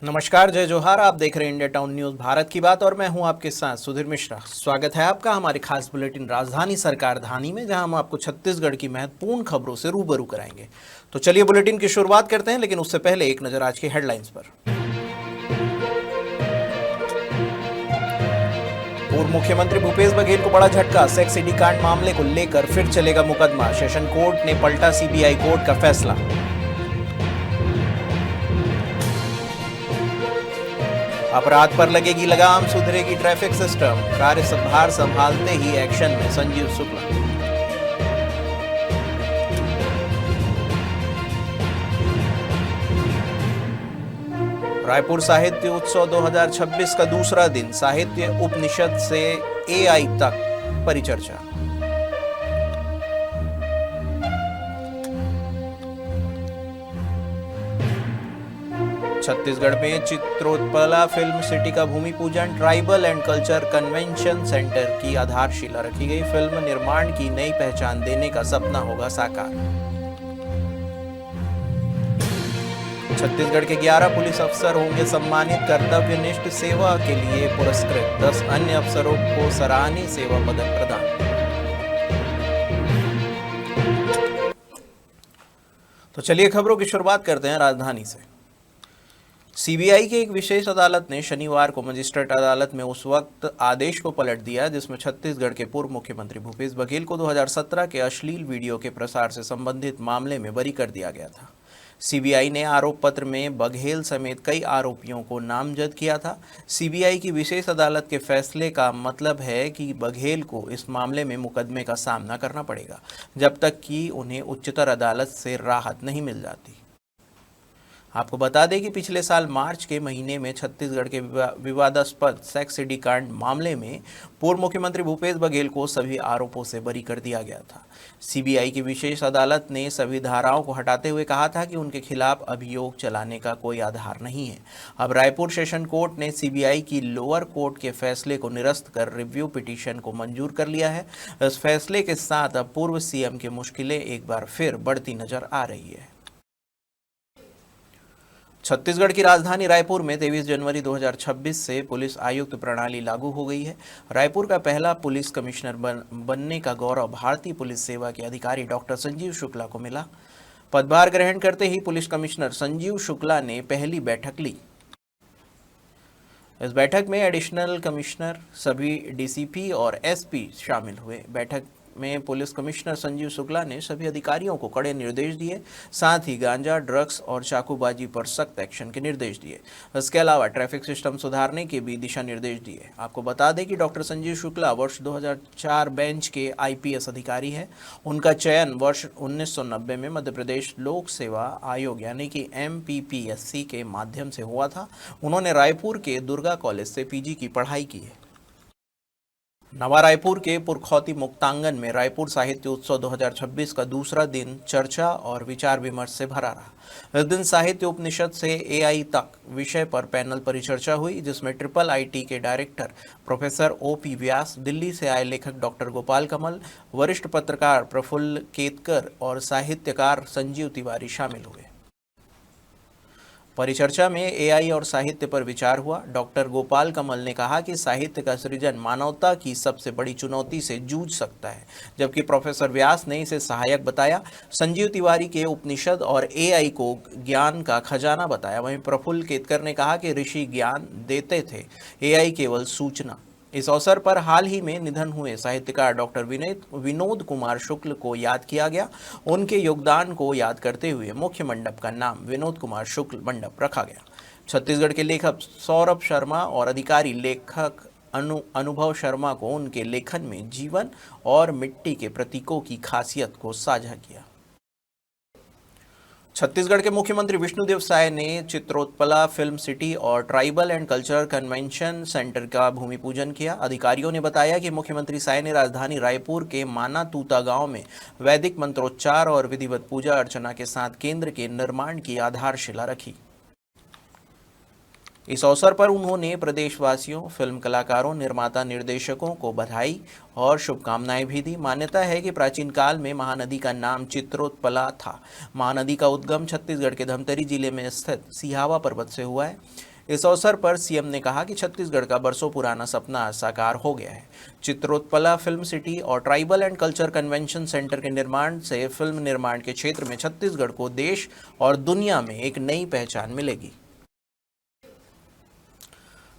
नमस्कार, जय जोहार। आप देख रहे हैं इंडिया टाउन न्यूज भारत की बात और मैं हूं आपके साथ सुधीर मिश्रा। स्वागत है आपका हमारे खास बुलेटिन राजधानी सरकार धानी में, जहां हम आपको छत्तीसगढ़ की महत्वपूर्ण खबरों से रूबरू कराएंगे। तो चलिए बुलेटिन की शुरुआत करते हैं, लेकिन उससे पहले एक नजर आज की हेडलाइंस पर। पूर्व मुख्यमंत्री भूपेश बघेल को बड़ा झटका, सेक्स सीडी कांड मामले को लेकर फिर चलेगा मुकदमा। सेशन कोर्ट ने पलटा सीबीआई कोर्ट का फैसला। अपराध पर लगेगी लगाम, सुधरेगी ट्रैफिक सिस्टम। कार्यभार संभालते ही एक्शन में संजीव शुक्ला। रायपुर साहित्य उत्सव 2026 का दूसरा दिन, साहित्य उपनिषद से एआई तक परिचर्चा। छत्तीसगढ़ में चित्रोत्पला फिल्म सिटी का भूमि पूजन, tribal and culture convention centre की आधारशिला रखी गई। फिल्म निर्माण की नई पहचान देने का सपना होगा साकार। छत्तीसगढ़ के 11 पुलिस अफसर होंगे सम्मानित, कर्तव्यनिष्ठ सेवा के लिए पुरस्कृत। 10 अन्य अफसरों को सराहनीय सेवा पदक प्रदान। तो चलिए खबरों की शुरुआत करते हैं राजधानी से। सीबीआई की एक विशेष अदालत ने शनिवार को मजिस्ट्रेट अदालत में उस वक्त आदेश को पलट दिया जिसमें छत्तीसगढ़ के पूर्व मुख्यमंत्री भूपेश बघेल को 2017 के अश्लील वीडियो के प्रसार से संबंधित मामले में बरी कर दिया गया था। सीबीआई ने आरोप पत्र में बघेल समेत कई आरोपियों को नामजद किया था। सीबीआई की विशेष अदालत के फैसले का मतलब है कि बघेल को इस मामले में मुकदमे का सामना करना पड़ेगा जब तक कि उन्हें उच्चतर अदालत से राहत नहीं मिल जाती। आपको बता दें कि पिछले साल मार्च के महीने में छत्तीसगढ़ के विवादास्पद सेक्स सीडी कांड मामले में पूर्व मुख्यमंत्री भूपेश बघेल को सभी आरोपों से बरी कर दिया गया था। सीबीआई की विशेष अदालत ने सभी धाराओं को हटाते हुए कहा था कि उनके खिलाफ अभियोग चलाने का कोई आधार नहीं है। अब रायपुर सेशन कोर्ट ने सीबीआई की लोअर कोर्ट के फैसले को निरस्त कर रिव्यू पिटीशन को मंजूर कर लिया है। इस फैसले के साथ अब पूर्व सीएम की मुश्किलें एक बार फिर बढ़ती नजर आ रही है। छत्तीसगढ़ की राजधानी रायपुर में 23 जनवरी 2026 से पुलिस आयुक्त प्रणाली लागू हो गई है। रायपुर का पहला पुलिस कमिश्नर बनने का गौरव भारतीय पुलिस सेवा के अधिकारी डॉक्टर संजीव शुक्ला को मिला। पदभार ग्रहण करते ही पुलिस कमिश्नर संजीव शुक्ला ने पहली बैठक ली। इस बैठक में एडिशनल कमिश्नर, सभी डीसीपी और एसपी शामिल हुए। बैठक में पुलिस कमिश्नर संजीव शुक्ला ने सभी अधिकारियों को कड़े निर्देश दिए, साथ ही गांजा, ड्रग्स और चाकूबाजी पर सख्त एक्शन के निर्देश दिए। इसके अलावा ट्रैफिक सिस्टम सुधारने के भी दिशा निर्देश दिए। आपको बता दें कि डॉक्टर संजीव शुक्ला वर्ष 2004 बेंच के आईपीएस अधिकारी हैं। उनका चयन वर्ष 1990 में मध्य प्रदेश लोक सेवा आयोग यानी कि MPPSC के माध्यम से हुआ था। उन्होंने रायपुर के दुर्गा कॉलेज से पीजी की पढ़ाई की है। नवा रायपुर के पुरखौती मुक्तांगन में रायपुर साहित्य उत्सव 2026 का दूसरा दिन चर्चा और विचार विमर्श से भरा रहा। इस दिन साहित्य उपनिषद से एआई तक विषय पर पैनल परिचर्चा हुई, जिसमें IIIT के डायरेक्टर प्रोफेसर OP व्यास, दिल्ली से आए लेखक डॉक्टर गोपाल कमल, वरिष्ठ पत्रकार प्रफुल्ल केतकर और साहित्यकार संजीव तिवारी शामिल हुए। परिचर्चा में एआई और साहित्य पर विचार हुआ। डॉक्टर गोपाल कमल ने कहा कि साहित्य का सृजन मानवता की सबसे बड़ी चुनौती से जूझ सकता है, जबकि प्रोफेसर व्यास ने इसे सहायक बताया। संजीव तिवारी के उपनिषद और एआई को ज्ञान का खजाना बताया। वहीं प्रफुल्ल केतकर ने कहा कि ऋषि ज्ञान देते थे, एआई केवल सूचना। इस अवसर पर हाल ही में निधन हुए साहित्यकार डॉक्टर विनोद कुमार शुक्ल को याद किया गया। उनके योगदान को याद करते हुए मुख्य मंडप का नाम विनोद कुमार शुक्ल मंडप रखा गया। छत्तीसगढ़ के लेखक सौरभ शर्मा और अधिकारी लेखक अनुभव शर्मा को उनके लेखन में जीवन और मिट्टी के प्रतीकों की खासियत को साझा किया। छत्तीसगढ़ के मुख्यमंत्री विष्णुदेव साय ने चित्रोत्पला फिल्म सिटी और tribal and culture convention centre का भूमि पूजन किया। अधिकारियों ने बताया कि मुख्यमंत्री साय ने राजधानी रायपुर के माना तूता गांव में वैदिक मंत्रोच्चार और विधिवत पूजा अर्चना के साथ केंद्र के निर्माण की आधारशिला रखी। इस अवसर पर उन्होंने प्रदेशवासियों, फिल्म कलाकारों, निर्माता, निर्देशकों को बधाई और शुभकामनाएं भी दी। मान्यता है कि प्राचीन काल में महानदी का नाम चित्रोत्पला था। महानदी का उद्गम छत्तीसगढ़ के धमतरी जिले में स्थित सिहावा पर्वत से हुआ है। इस अवसर पर सीएम ने कहा कि छत्तीसगढ़ का बरसों पुराना सपना साकार हो गया है। चित्रोत्पला फिल्म सिटी और tribal and culture convention centre के निर्माण से फिल्म निर्माण के क्षेत्र में छत्तीसगढ़ को देश और दुनिया में एक नई पहचान मिलेगी।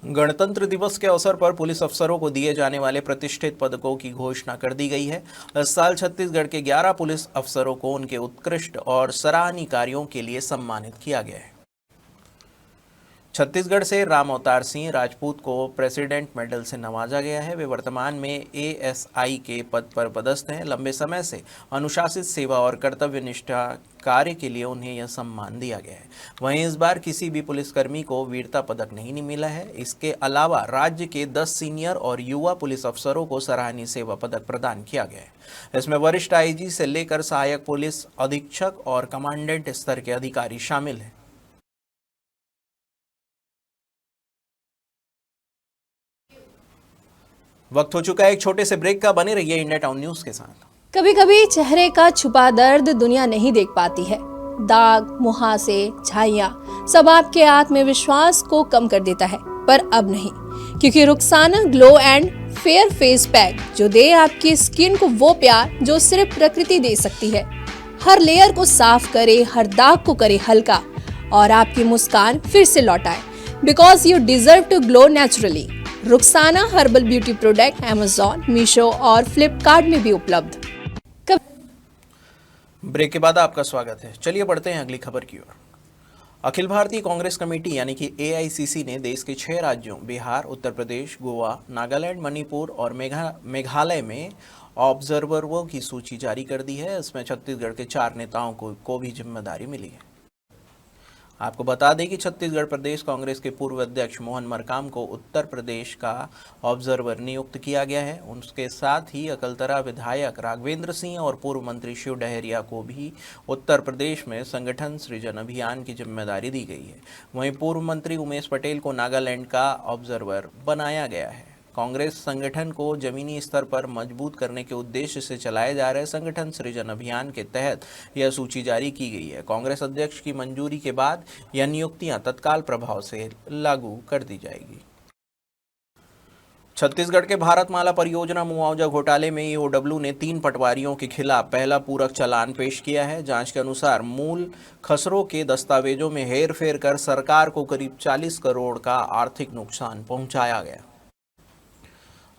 गणतंत्र दिवस के अवसर पर पुलिस अफसरों को दिए जाने वाले प्रतिष्ठित पदकों की घोषणा कर दी गई है। इस साल छत्तीसगढ़ के 11 पुलिस अफसरों को उनके उत्कृष्ट और सराहनीय कार्यों के लिए सम्मानित किया गया है। छत्तीसगढ़ से राम अवतार सिंह राजपूत को प्रेसिडेंट मेडल से नवाजा गया है। वे वर्तमान में एएसआई के पद पर पदस्थ हैं। लंबे समय से अनुशासित सेवा और कर्तव्यनिष्ठा कार्य के लिए उन्हें यह सम्मान दिया गया है। वहीं इस बार किसी भी पुलिसकर्मी को वीरता पदक नहीं मिला है। इसके अलावा राज्य के 10 सीनियर और युवा पुलिस अफसरों को सराहनीय सेवा पदक प्रदान किया गया है। इसमें वरिष्ठ आईजी से लेकर सहायक पुलिस अधीक्षक और कमांडेंट स्तर के अधिकारी शामिल हैं। वक्त हो चुका है एक छोटे से ब्रेक का। बने रहिए इंडिया टाउन न्यूज के साथ। कभी कभी चेहरे का छुपा दर्द दुनिया नहीं देख पाती है। दाग, मुहासे, झाइयां सब आपके आत्मविश्वास को कम कर देता है, पर अब नहीं, क्योंकि Rukhsana glow and fair face pack जो दे आपकी स्किन को वो प्यार जो सिर्फ प्रकृति दे सकती है। हर लेयर को साफ करे, हर दाग को करे हल्का और आपकी मुस्कान फिर से लौटाए। Because you deserve to glow naturally. Rukhsana herbal beauty product Amazon, Meesho और फ्लिपकार्ट में भी उपलब्ध। ब्रेक के बाद आपका स्वागत है। चलिए बढ़ते हैं अगली खबर की ओर। अखिल भारतीय कांग्रेस कमेटी यानी कि एआईसीसी ने देश के 6 राज्यों बिहार, उत्तर प्रदेश, गोवा, नागालैंड, मणिपुर और मेघालय में ऑब्जर्वरों की सूची जारी कर दी है। इसमें छत्तीसगढ़ के 4 नेताओं को भी जिम्मेदारी मिली है। आपको बता दें कि छत्तीसगढ़ प्रदेश कांग्रेस के पूर्व अध्यक्ष मोहन मरकाम को उत्तर प्रदेश का ऑब्जर्वर नियुक्त किया गया है। उनके साथ ही अकलतरा विधायक राघवेंद्र सिंह और पूर्व मंत्री शिव डहरिया को भी उत्तर प्रदेश में संगठन सृजन अभियान की जिम्मेदारी दी गई है। वहीं पूर्व मंत्री उमेश पटेल को नागालैंड का ऑब्जर्वर बनाया गया है। कांग्रेस संगठन को जमीनी स्तर पर मजबूत करने के उद्देश्य से चलाए जा रहे संगठन सृजन अभियान के तहत यह सूची जारी की गई है। कांग्रेस अध्यक्ष की मंजूरी के बाद यह नियुक्तियां तत्काल प्रभाव से लागू कर दी जाएगी। छत्तीसगढ़ के भारतमाला परियोजना मुआवजा घोटाले में ईओडब्ल्यू ने 3 पटवारियों के खिलाफ पहला पूरक चालान पेश किया है। जांच के अनुसार मूल खसरों के दस्तावेजों में हेरफेर कर सरकार को करीब 40 करोड़ का आर्थिक नुकसान पहुंचाया गया।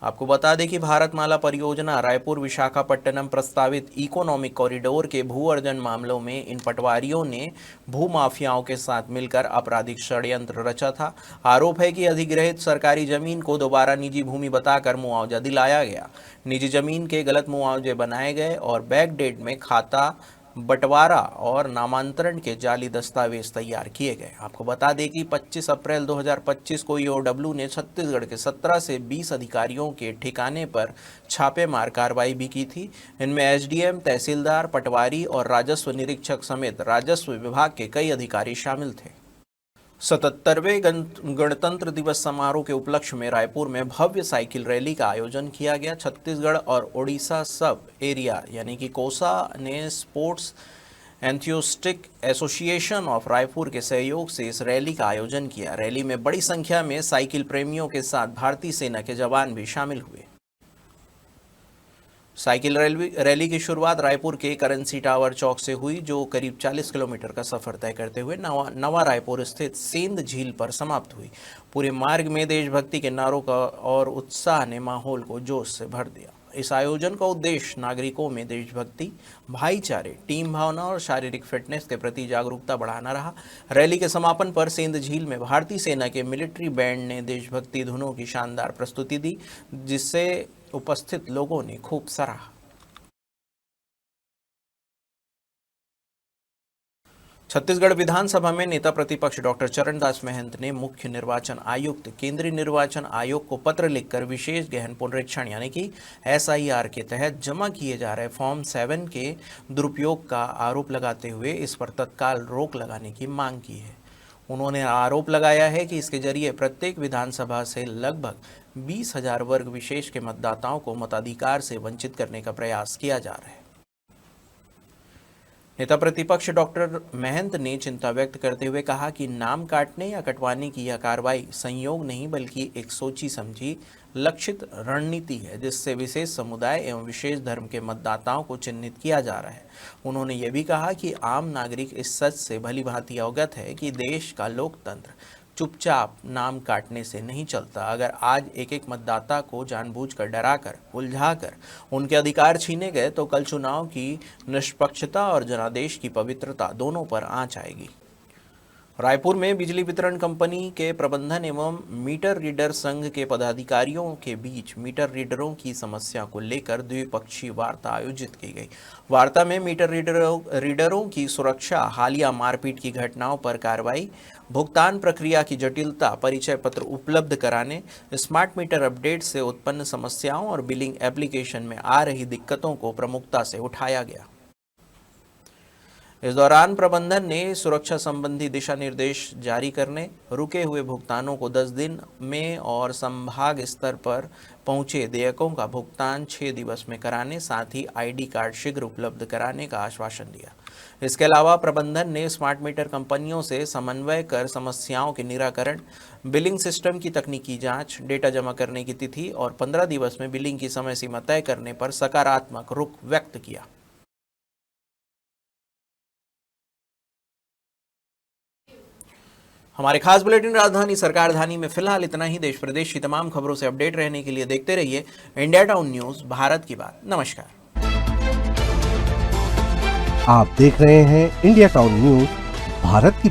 आपको बता दें कि भारतमाला परियोजना रायपुर विशाखापट्टनम प्रस्तावित इकोनॉमिक कॉरिडोर के भू अर्जन मामलों में इन पटवारियों ने भू माफियाओं के साथ मिलकर आपराधिक षड्यंत्र रचा था। आरोप है कि अधिग्रहित सरकारी जमीन को दोबारा निजी भूमि बताकर मुआवजा दिलाया गया। निजी जमीन के गलत मुआवजे बनाए गए और बैकडेट में खाता बंटवारा और नामांतरण के जाली दस्तावेज तैयार किए गए। आपको बता दें कि 25 अप्रैल 2025 को ईओडब्ल्यू ने छत्तीसगढ़ के 17 से 20 अधिकारियों के ठिकाने पर छापेमार कार्रवाई भी की थी। इनमें एसडीएम, तहसीलदार, पटवारी और राजस्व निरीक्षक समेत राजस्व विभाग के कई अधिकारी शामिल थे। 77वें गणतंत्र दिवस समारोह के उपलक्ष्य में रायपुर में भव्य साइकिल रैली का आयोजन किया गया। छत्तीसगढ़ और ओडिशा सब एरिया यानी कि कोसा ने sports enthusiastic association of Raipur के सहयोग से इस रैली का आयोजन किया। रैली में बड़ी संख्या में साइकिल प्रेमियों के साथ भारतीय सेना के जवान भी शामिल हुए। साइकिल रैली की शुरुआत रायपुर के करेंसी टावर चौक से हुई, जो करीब 40 किलोमीटर का सफर तय करते हुए नवा रायपुर स्थित सेंध झील पर समाप्त हुई। पूरे मार्ग में देशभक्ति के नारों का और उत्साह ने माहौल को जोश से भर दिया। इस आयोजन का उद्देश्य नागरिकों में देशभक्ति, भाईचारे, टीम भावना और शारीरिक फिटनेस के प्रति जागरूकता बढ़ाना रहा। रैली के समापन पर सेंध झील में भारतीय सेना के मिलिट्री बैंड ने देशभक्ति धुनों की शानदार प्रस्तुति दी, जिससे उपस्थित लोगों ने खूब सराहा। छत्तीसगढ़ विधानसभा में नेता प्रतिपक्ष डॉक्टर चरणदास महंत ने मुख्य निर्वाचन आयुक्त, केंद्रीय निर्वाचन आयोग को पत्र लिखकर विशेष गहन पुनरीक्षण यानी कि एसआईआर के तहत जमा किए जा रहे फॉर्म 7 के दुरुपयोग का आरोप लगाते हुए इस पर तत्काल रोक लगाने की मांग की है। उन्होंने आरोप लगाया है कि इसके जरिए प्रत्येक विधानसभा से लगभग 20,000 वर्ग विशेष के मतदाताओं को मताधिकार से वंचित करने का प्रयास किया जा रहा है। नेता प्रतिपक्ष डॉक्टर महंत ने चिंता व्यक्त करते हुए कहा कि नाम काटने या कटवाने की यह कार्रवाई संयोग नहीं बल्कि एक सोची समझी लक्षित रणनीति है, जिससे विशेष समुदाय एवं विशेष धर्म के मतदाताओं को चिन्हित किया जा रहा है। उन्होंने ये भी कहा कि आम नागरिक इस सच से भलीभांति अवगत है कि देश का लोकतंत्र चुपचाप नाम काटने से नहीं चलता। अगर आज एक एक मतदाता को जानबूझकर डराकर उलझाकर उनके अधिकार छीने गए तो कल चुनाव की निष्पक्षता और जनादेश की पवित्रता दोनों पर आंच आएगी। रायपुर में बिजली वितरण कंपनी के प्रबंधन एवं मीटर रीडर संघ के पदाधिकारियों के बीच मीटर रीडरों की समस्या को लेकर द्विपक्षीय वार्ता आयोजित की गई। वार्ता में मीटर रीडरों की सुरक्षा, हालिया मारपीट की घटनाओं पर कार्रवाई, भुगतान प्रक्रिया की जटिलता, परिचय पत्र उपलब्ध कराने, स्मार्ट मीटर अपडेट से उत्पन्न समस्याओं और बिलिंग एप्लीकेशन में आ रही दिक्कतों को प्रमुखता से उठाया गया। इस दौरान प्रबंधन ने सुरक्षा संबंधी दिशा निर्देश जारी करने, रुके हुए भुगतानों को 10 दिन में और संभाग स्तर पर पहुंचे देयकों का भुगतान 6 दिवस में कराने, साथ ही आईडी कार्ड शीघ्र उपलब्ध कराने का आश्वासन दिया। इसके अलावा प्रबंधन ने स्मार्ट मीटर कंपनियों से समन्वय कर समस्याओं के निराकरण, बिलिंग सिस्टम की तकनीकी जांच, डेटा जमा करने की तिथि और 15 दिवस में बिलिंग की समय सीमा तय करने पर सकारात्मक रुख व्यक्त किया। हमारे खास बुलेटिन राजधानी सरकार धानी में फिलहाल इतना ही। देश प्रदेश की तमाम खबरों से अपडेट रहने के लिए देखते रहिए इंडिया टाउन न्यूज, भारत की बात। नमस्कार। आप देख रहे हैं इंडिया टाउन न्यूज, भारत की